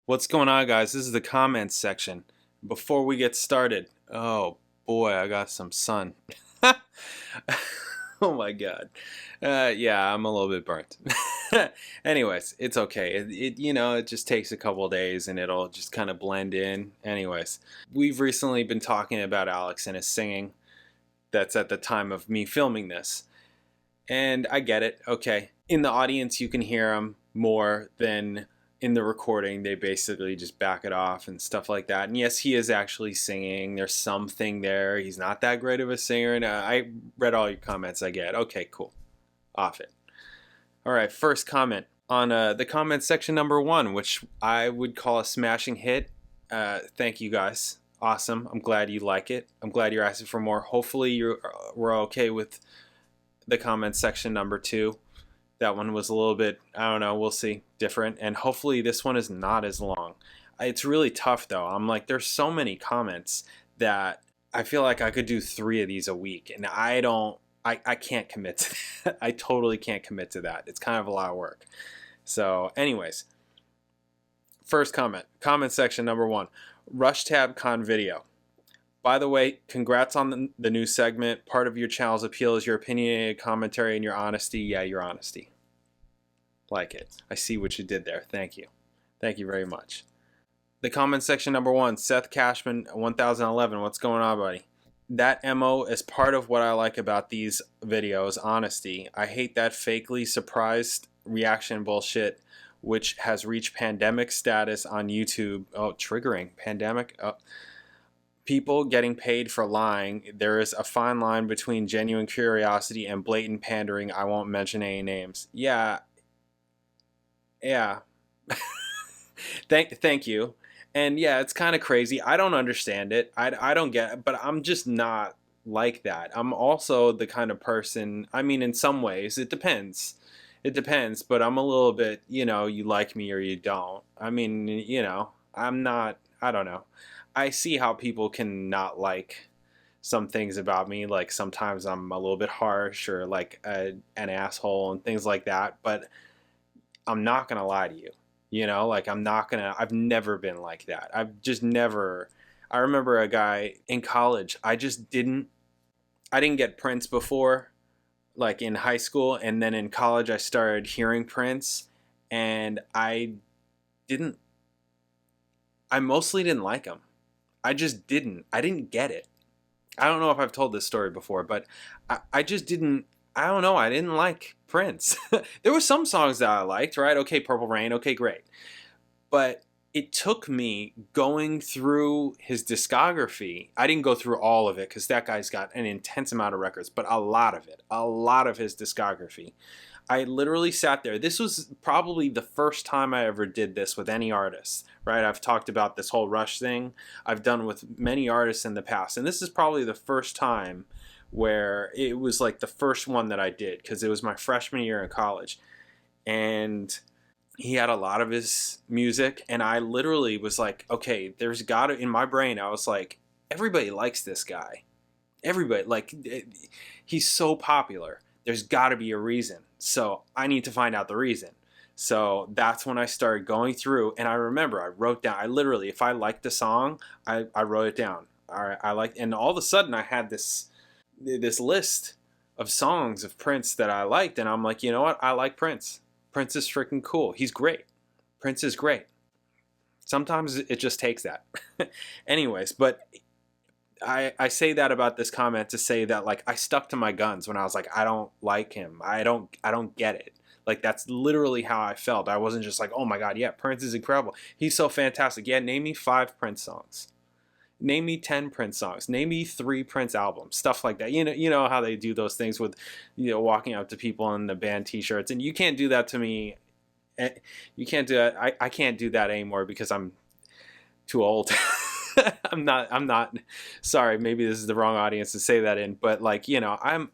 What's going on, guys? This is the comments section. Before we get started, oh boy, I got some sun. Oh my god. Yeah, I'm a little bit burnt. Anyways, it's okay. It just takes a couple of days and it'll just kind of blend in. Anyways, we've recently been talking about Alex and his singing. That's at the time of me filming this. And I get it. Okay. In the audience, you can hear him more than in the recording. They basically just back it off and stuff like that. And yes, he is actually singing. There's something there. He's not that great of a singer. And I read all your comments. I get. Okay, cool. Off it. All right, first comment on the comment section number 1, which I would call a smashing hit. Thank you guys. Awesome. I'm glad you like it. I'm glad you're asking for more. Hopefully we're okay with the comment section number 2. That one was a little bit, I don't know, we'll see, different. And hopefully this one is not as long. It's really tough though. I'm like, there's so many comments that I feel like I could do 3 of these a week. And I can't commit to that. I totally can't commit to that. It's kind of a lot of work. So anyways, first comment section number 1, Rush Tab Con video. By the way, congrats on the new segment. Part of your channel's appeal is your opinionated commentary and your honesty. Yeah, your honesty. Like it. I see what you did there. Thank you. Thank you very much. The comment section number 1, Seth Cashman, 1011. What's going on, buddy? That MO is part of what I like about these videos, honesty. I hate that fakely surprised reaction bullshit, which has reached pandemic status on YouTube. Oh, triggering. Pandemic. Oh. People getting paid for lying. There is a fine line between genuine curiosity and blatant pandering. I won't mention any names. Yeah. Thank you. And yeah, it's kind of crazy. I don't understand it. I don't get it, but I'm just not like that. I'm also the kind of person, I mean, in some ways, it depends. It depends, but I'm a little bit, you like me or you don't. I mean, I'm not, I don't know. I see how people can not like some things about me. Like sometimes I'm a little bit harsh or like an asshole and things like that. But I'm not going to lie to you. Like I've never been like that. I've just never. I remember a guy in college. I didn't get Prince before, like in high school. And then in college I started hearing Prince and I mostly didn't like him. I just didn't. I didn't get it. I don't know if I've told this story before, but I just didn't. I don't know. I didn't like Prince. There were some songs that I liked, right? Okay, Purple Rain. Okay, great. But it took me going through his discography. I didn't go through all of it because that guy's got an intense amount of records, but a lot of it. A lot of his discography. I literally sat there. This was probably the first time I ever did this with any artist, right? I've talked about this whole Rush thing. I've done with many artists in the past. And this is probably the first time where it was like the first one that I did because it was my freshman year in college. And he had a lot of his music. And I literally was like, okay, there's got to, in my brain, I was like, everybody likes this guy. Everybody, like, he's so popular. There's got to be a reason. So I need to find out the reason. So that's when I started going through. And I remember I wrote down, I literally, if I liked the song, I wrote it down. And all of a sudden I had this list of songs of Prince that I liked. And I'm like, you know what? I like Prince. Prince is freaking cool. He's great. Prince is great. Sometimes it just takes that. Anyways, but I say that about this comment to say that like I stuck to my guns when I was like, I don't like him. I don't get it. Like that's literally how I felt. I wasn't just like, oh my God, yeah, Prince is incredible. He's so fantastic. Yeah, name me 5 Prince songs. Name me 10 Prince songs. Name me 3 Prince albums. Stuff like that. You know how they do those things with, walking up to people in the band T-shirts, and you can't do that to me. You can't do that. I can't do that anymore because I'm too old. I'm not sorry, maybe this is the wrong audience to say that in, but like, I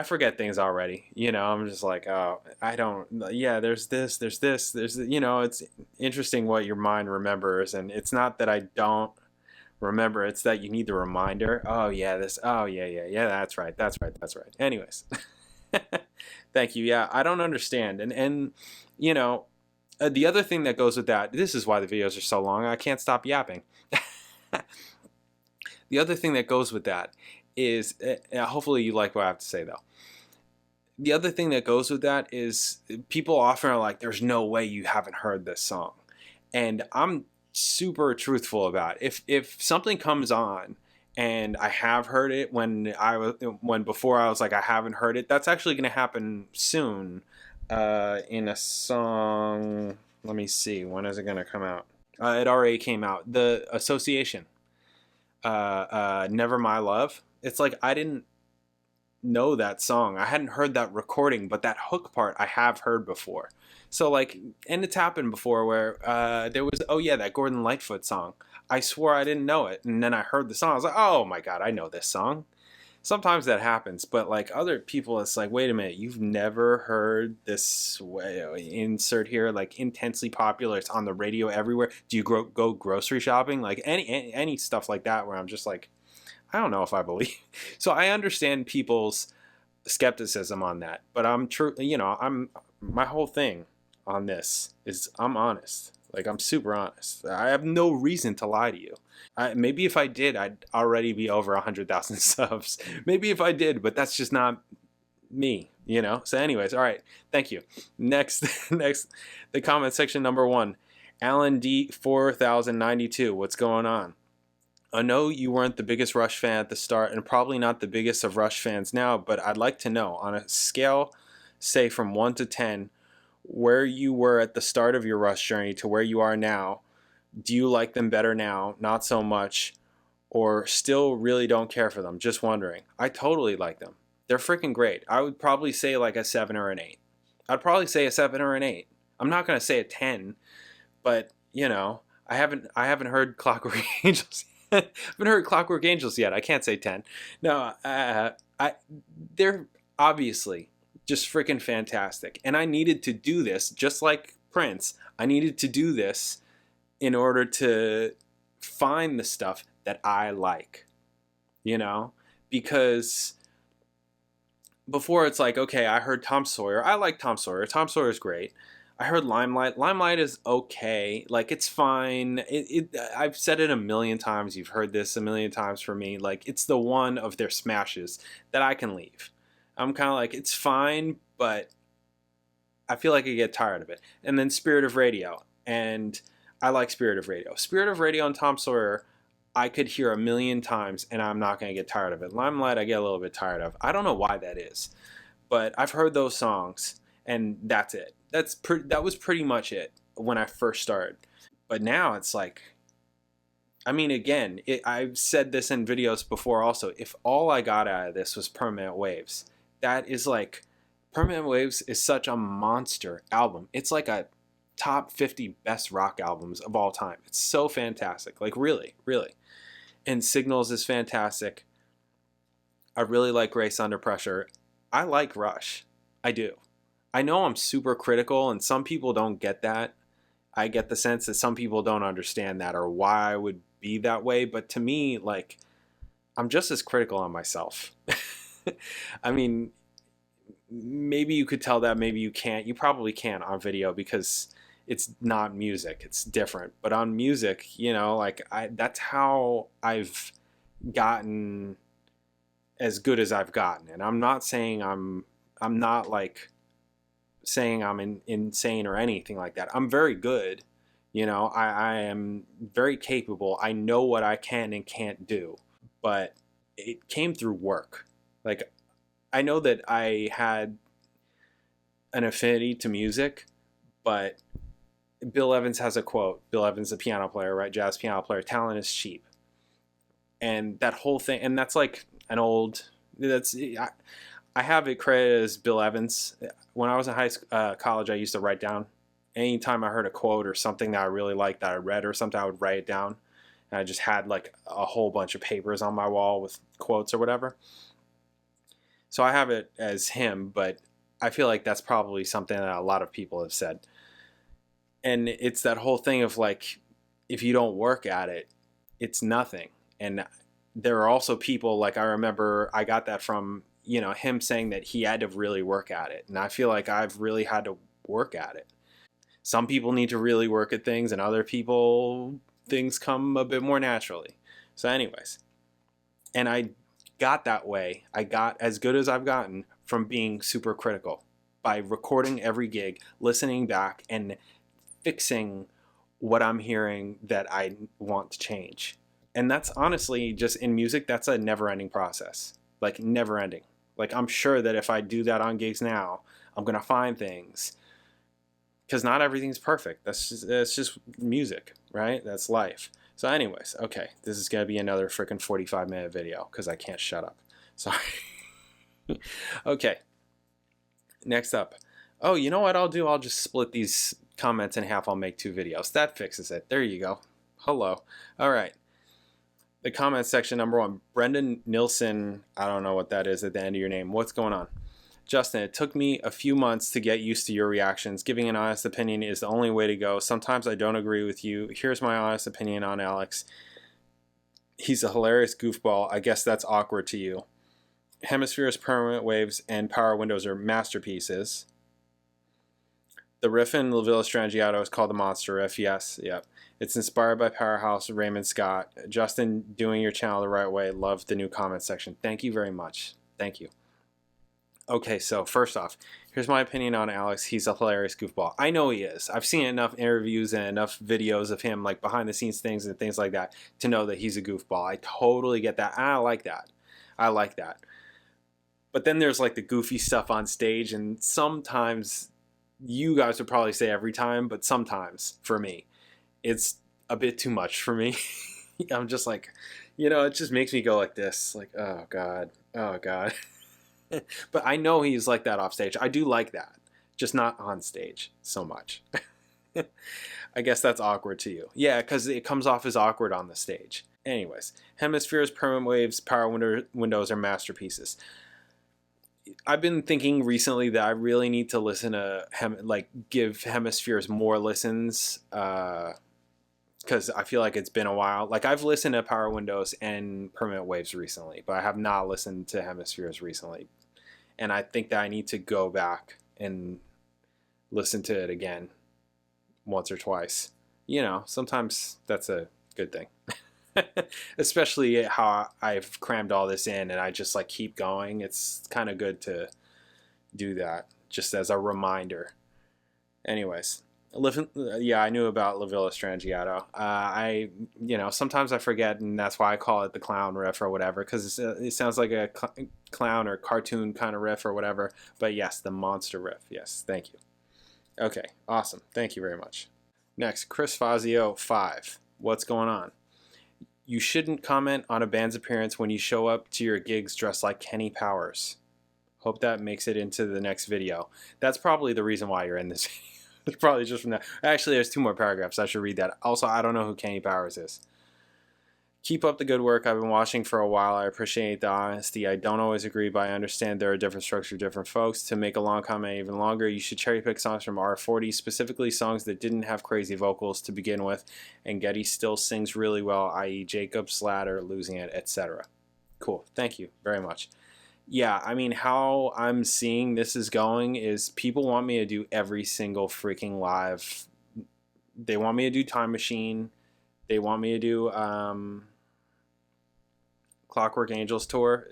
forget things already. I'm just like, oh, there's this, it's interesting what your mind remembers. And it's not that I don't remember, it's that you need the reminder. Oh yeah, that's right. Anyways. Thank you. Yeah, I don't understand. And The other thing that goes with that, this is why the videos are so long, I can't stop yapping. The other thing that goes with that is, hopefully you like what I have to say though. The other thing that goes with that is people often are like, there's no way you haven't heard this song. And I'm super truthful about it. If something comes on and I have heard it when before I was like, I haven't heard it, that's actually going to happen soon in a song. Let me see, when is it going to come out? It already came out. The Association, Never My Love. It's like I didn't know that song. I hadn't heard that recording, but that hook part I have heard before. So like, and it's happened before where there was, oh yeah, that Gordon Lightfoot song. I swore I didn't know it, and then I heard the song. I was like, oh my god, I know this song. Sometimes that happens, but like other people, it's like, wait a minute, you've never heard this insert here, like intensely popular. It's on the radio everywhere. Do you go grocery shopping? Like any stuff like that where I'm just like, I don't know if I believe. So I understand people's skepticism on that, but I'm true. You know, my whole thing on this is I'm honest. Like I'm super honest. I have no reason to lie to you. Maybe if I did, I'd already be over 100,000 subs. Maybe if I did, but that's just not me, you know? So anyways, all right. Thank you. Next, the comment section number 1. Alan D 4092. What's going on? I know you weren't the biggest Rush fan at the start and probably not the biggest of Rush fans now, but I'd like to know, on a scale, say from 1 to 10, where you were at the start of your Rush journey to where you are now. Do you like them better now, not so much, or still really don't care for them? Just wondering. I totally like them. They're freaking great. I would probably say like a 7 or an 8. I'd probably say a 7 or an 8. I'm not going to say a 10, but, you know, I haven't heard Clockwork Angels yet. I haven't heard Clockwork Angels yet. I can't say 10. No, they're obviously just freaking fantastic. And I needed to do this, just like Prince. I needed to do this in order to find the stuff that I like, you know? Because before it's like, okay, I heard Tom Sawyer. I like Tom Sawyer. Tom Sawyer's great. I heard Limelight. Limelight is okay. Like, it's fine. I've said it a million times. You've heard this a million times from me. Like, it's the one of their smashes that I can leave. I'm kind of like, it's fine, but I feel like I get tired of it. And then Spirit of Radio. And I like Spirit of Radio. Spirit of Radio and Tom Sawyer, I could hear a million times and I'm not going to get tired of it. Limelight, I get a little bit tired of. I don't know why that is. But I've heard those songs and that's it. That was pretty much it when I first started. But now it's like, I mean, again, I've said this in videos before also. If all I got out of this was Permanent Waves, that is like, Permanent Waves is such a monster album. It's like a top 50 best rock albums of all time. It's so fantastic. Like, really, really. And Signals is fantastic. I really like Grace Under Pressure. I like Rush. I do. I know I'm super critical and some people don't get that. I get the sense that some people don't understand that or why I would be that way. But to me, like, I'm just as critical on myself. I mean, maybe you could tell that, maybe you can't. You probably can't on video because it's not music. It's different. But on music, you know, like, that's how I've gotten as good as I've gotten. And I'm not saying I'm not like saying I'm insane or anything like that. I'm very good. You know, I am very capable. I know what I can and can't do. But it came through work. Like, I know that I had an affinity to music, but Bill Evans has a quote. Bill Evans, a piano player, right? Jazz piano player. Talent is cheap. And that whole thing, and that's like an old, I have it credited as Bill Evans. When I was in college, I used to write down anytime I heard a quote or something that I really liked that I read or something, I would write it down. And I just had like a whole bunch of papers on my wall with quotes or whatever. So I have it as him, but I feel like that's probably something that a lot of people have said. And it's that whole thing of like, if you don't work at it, it's nothing. And there are also people, like, I remember I got that from, you know, him saying that he had to really work at it. And I feel like I've really had to work at it. Some people need to really work at things, and other people, things come a bit more naturally. So anyways, and I got that way. I got as good as I've gotten from being super critical by recording every gig, listening back, and fixing what I'm hearing that I want to change. And that's honestly just in music, that's a never-ending process. Like, never-ending. Like, I'm sure that if I do that on gigs now, I'm going to find things. Because not everything's perfect. That's just music, right? That's life. So anyways, okay. This is going to be another freaking 45-minute video because I can't shut up. Sorry. Okay. Next up. Oh, you know what I'll do? I'll just split these comments in half. I'll make 2 videos. That fixes it. There you go. Hello. All right. The comment section, number 1. Brendan Nilsson. I don't know what that is at the end of your name. What's going on? Justin, it took me a few months to get used to your reactions. Giving an honest opinion is the only way to go. Sometimes I don't agree with you. Here's my honest opinion on Alex. He's a hilarious goofball. I guess that's awkward to you. Hemisphere's Permanent Waves and Power Windows are masterpieces. The riff in La Villa Strangiato is called the Monster Riff. Yes, yep. It's inspired by Powerhouse, Raymond Scott. Justin, doing your channel the right way. Love the new comment section. Thank you very much. Thank you. Okay, so first off, here's my opinion on Alex. He's a hilarious goofball. I know he is. I've seen enough interviews and enough videos of him, like behind the scenes things and things like that, to know that he's a goofball. I totally get that. I like that. I like that. But then there's like the goofy stuff on stage, and sometimes, you guys would probably say every time, but sometimes for me, it's a bit too much for me. I'm just like, it just makes me go like this, like, oh God, oh God. But I know he's like that off stage. I do like that, just not on stage so much. I guess that's awkward to you. Yeah, because it comes off as awkward on the stage. Anyways, Hemisphere's Permanent Waves, Power Windows are masterpieces. I've been thinking recently that I really need to listen to give Hemispheres more listens, because I feel like it's been a while. Like, I've listened to Power Windows and Permanent Waves recently, but I have not listened to Hemispheres recently. And I think that I need to go back and listen to it again once or twice. Sometimes that's a good thing. Especially how I've crammed all this in and I just like keep going. It's kind of good to do that just as a reminder. Anyways, yeah, I knew about La Villa Strangiato. Sometimes I forget, and that's why I call it the clown riff or whatever, because it sounds like a clown or cartoon kind of riff or whatever. But yes, the monster riff. Yes, thank you. Okay, awesome. Thank you very much. Next, Chris Fazio 5. What's going on? You shouldn't comment on a band's appearance when you show up to your gigs dressed like Kenny Powers. Hope that makes it into the next video. That's probably the reason why you're in this video. It's probably just from that. Actually, there's 2 more paragraphs. I should read that. Also, I don't know who Kenny Powers is. Keep up the good work. I've been watching for a while. I appreciate the honesty. I don't always agree, but I understand there are different strokes for different folks. To make a long comment even longer, you should cherry pick songs from R40, specifically songs that didn't have crazy vocals to begin with, and Getty still sings really well, i.e. Jacob's Ladder, Losing It, etc. Cool. Thank you very much. Yeah, I mean, how I'm seeing this is going is people want me to do every single freaking live. They want me to do Time Machine. They want me to do Clockwork Angels tour.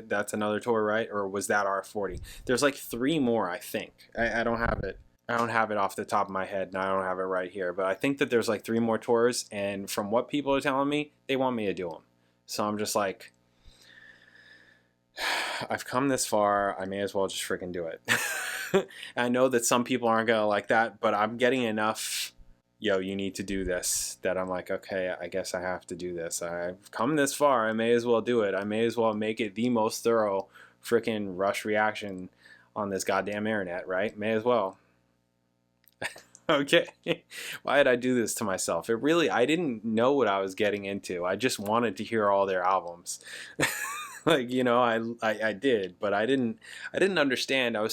That's another tour, right? Or was that R40? There's like 3 more, I think. I don't have it. I don't have it off the top of my head, and I don't have it right here. But I think that there's like 3 more tours, and from what people are telling me, they want me to do them. So I'm just like, I've come this far, I may as well just freaking do it. I know that some people aren't gonna like that, but I'm getting enough, you need to do this, that I'm like, okay, I guess I have to do this. I've come this far, I may as well do it. I may as well make it the most thorough freaking Rush reaction on this goddamn internet, right? May as well. Okay. Why did I do this to myself? I didn't know what I was getting into. I just wanted to hear all their albums. Like, I did, but I didn't understand. I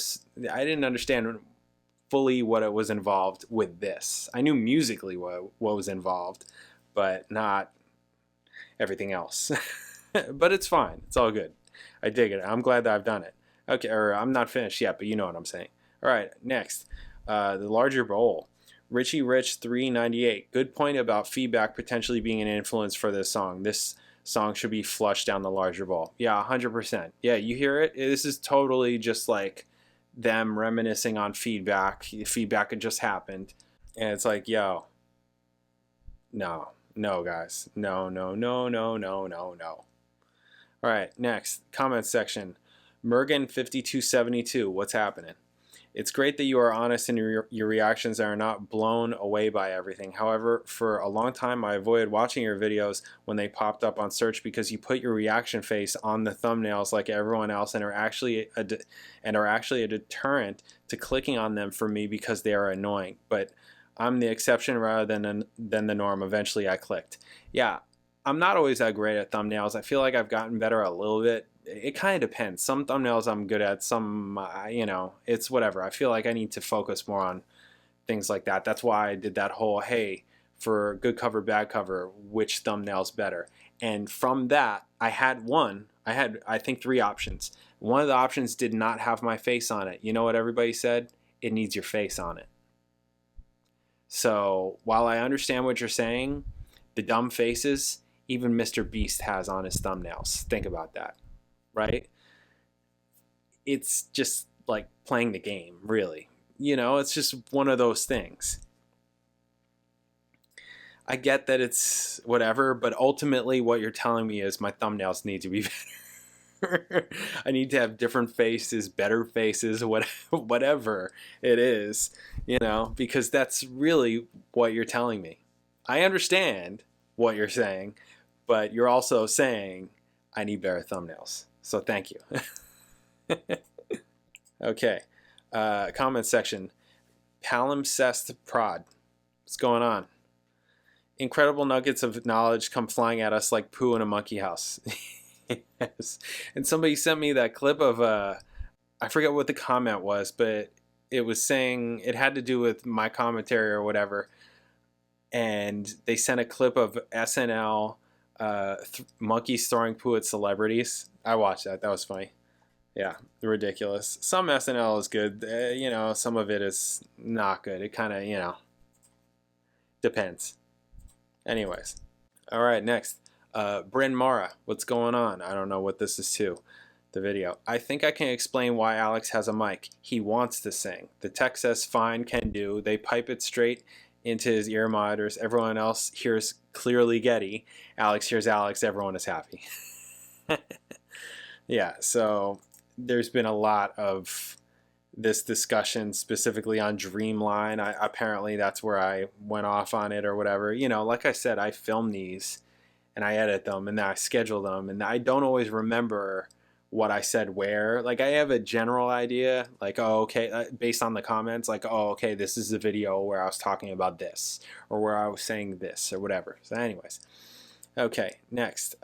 didn't understand fully what it was involved with this. I knew musically what was involved, but not everything else. But it's fine. It's all good. I dig it. I'm glad that I've done it. Okay, or I'm not finished yet, but you know what I'm saying. All right, next. The Larger Bowl. Richie Rich 398. Good point about feedback potentially being an influence for this song. This song should be flushed down the larger bowl. Yeah, 100%. Yeah, you hear it? This is totally just like them reminiscing on feedback. Feedback had just happened. And it's like, yo, no, no, guys. No, no, no, no, no, no, no. All right, next. Comment section. Mergen5272. What's happening? It's great that you are honest in your reactions and are not blown away by everything. However, for a long time I avoided watching your videos when they popped up on search because you put your reaction face on the thumbnails like everyone else and are actually a deterrent to clicking on them for me because they are annoying. But I'm the exception rather than the norm. Eventually I clicked. Yeah, I'm not always that great at thumbnails. I feel like I've gotten better a little bit. It kind of depends. Some thumbnails I'm good at, some, you know, it's whatever. I feel like I need to focus more on things like that. That's why I did that whole, hey, for good cover, bad cover, which thumbnail's better? And from that, I had, I think 3 options. One of the options did not have my face on it. You know what everybody said? It needs your face on it. So while I understand what you're saying, the dumb faces, even Mr. Beast has on his thumbnails. Think about that. Right? It's just like playing the game, really. You know, it's just one of those things. I get that it's whatever, but ultimately what you're telling me is my thumbnails need to be better. I need to have different faces, better faces, whatever it is, you know, because that's really what you're telling me. I understand what you're saying, but you're also saying I need better thumbnails. So thank you. Okay. Comment section. Palimpsest Prod. What's going on? Incredible nuggets of knowledge come flying at us like poo in a monkey house. Yes. And somebody sent me that clip of, I forget what the comment was, but it was saying it had to do with my commentary or whatever. And they sent a clip of SNL monkeys throwing poo at celebrities. I watched that. That was funny. Yeah, ridiculous. Some SNL is good. You know, some of it is not good. It kind of, you know, depends. Anyways. All right, next. Bryn Mara, what's going on? I don't know what this is to. The video. I think I can explain why Alex has a mic. He wants to sing. The tech says fine, can do. They pipe it straight into his ear monitors. Everyone else hears clearly Getty. Alex hears Alex. Everyone is happy. Yeah, so there's been a lot of this discussion specifically on Dreamline. Apparently that's where I went off on it or whatever. You know, like I said, I film these and I edit them and then I schedule them and I don't always remember what I said where. Like I have a general idea, like, oh, okay, based on the comments, like, oh, okay, this is the video where I was talking about this or where I was saying this or whatever. So anyways, okay, next,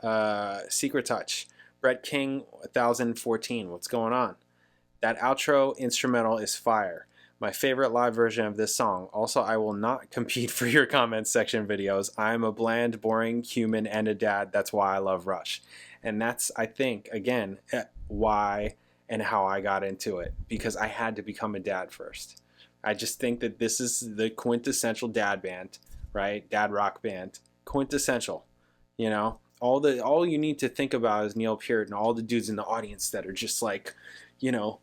Secret Touch. Brett King 1014, what's going on? That outro instrumental is fire. My favorite live version of this song. Also, I will not compete for your comments section videos. I'm a bland, boring human and a dad. That's why I love Rush. And that's, I think, again, why and how I got into it. Because I had to become a dad first. I just think that this is the quintessential dad band, right? Dad rock band. Quintessential, you know? All you need to think about is Neil Peart and all the dudes in the audience that are just like, you know,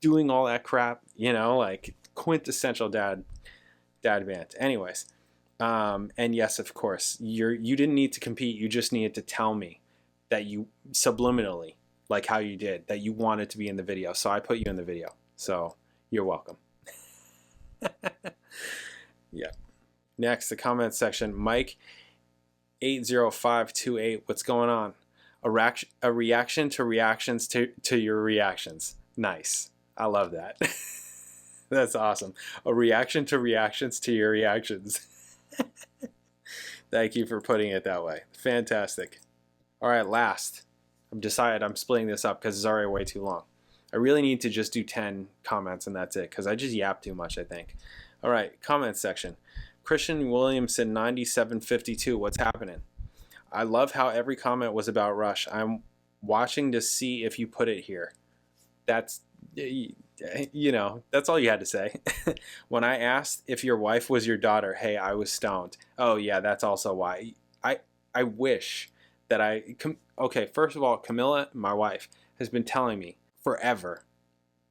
doing all that crap, you know, like quintessential dad band. Anyways, and yes, of course, you didn't need to compete. You just needed to tell me that you subliminally, like how you did, that you wanted to be in the video. So I put you in the video. So you're welcome. Yeah. Next, the comment section. Mike 80528, what's going on? A reaction to reactions to your reactions. Nice. I love that. That's awesome. A reaction to reactions to your reactions. Thank you for putting it that way. Fantastic. All right, last. I've decided I'm splitting this up because it's already way too long. I really need to just do 10 comments and that's it because I just yap too much, I think. All right, comment section. Christian Williamson 9752, what's happening? I love how every comment was about Rush. I'm watching to see if you put it here. That's You know, that's all you had to say. When I asked if your wife was your daughter, hey, I was stoned. Oh yeah, that's also why. I wish that okay, first of all, Camilla, my wife, has been telling me forever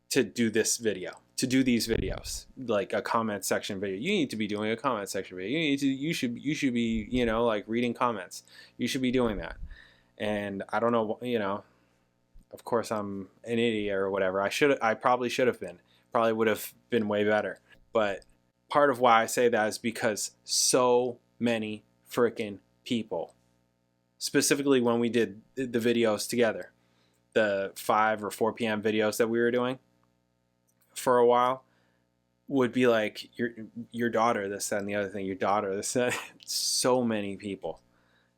to do this video, to do these videos, like a comment section video. You need to be doing a comment section video. You should be, you know, like reading comments. You should be doing that. And I don't know, you know, of course I'm an idiot or whatever. I probably should have been. Probably would have been way better. But part of why I say that is because so many freaking people, specifically when we did the videos together, the 5 or 4 p.m. videos that we were doing for a while, would be like, your daughter, this, that, and the other thing, your daughter, this, that. So many people.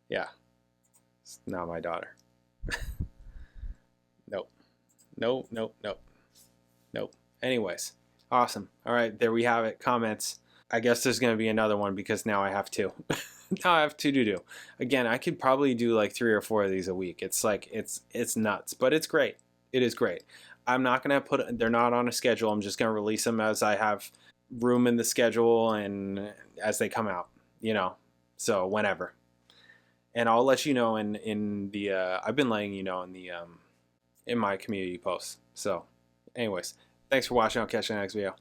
Yeah. It's not my daughter. Nope. Nope, nope, nope. Nope. Anyways, awesome. All right, there we have it. Comments. I guess there's going to be another one because now I have 2. Now I have 2 to do. Again, I could probably do like 3 or 4 of these a week. It's like, it's nuts, but it's great. It is great. I'm not going to they're not on a schedule. I'm just going to release them as I have room in the schedule and as they come out, you know, so whenever. And I'll let you know in the, I've been letting you know in the, in my community posts. So anyways, thanks for watching. I'll catch you in the next video.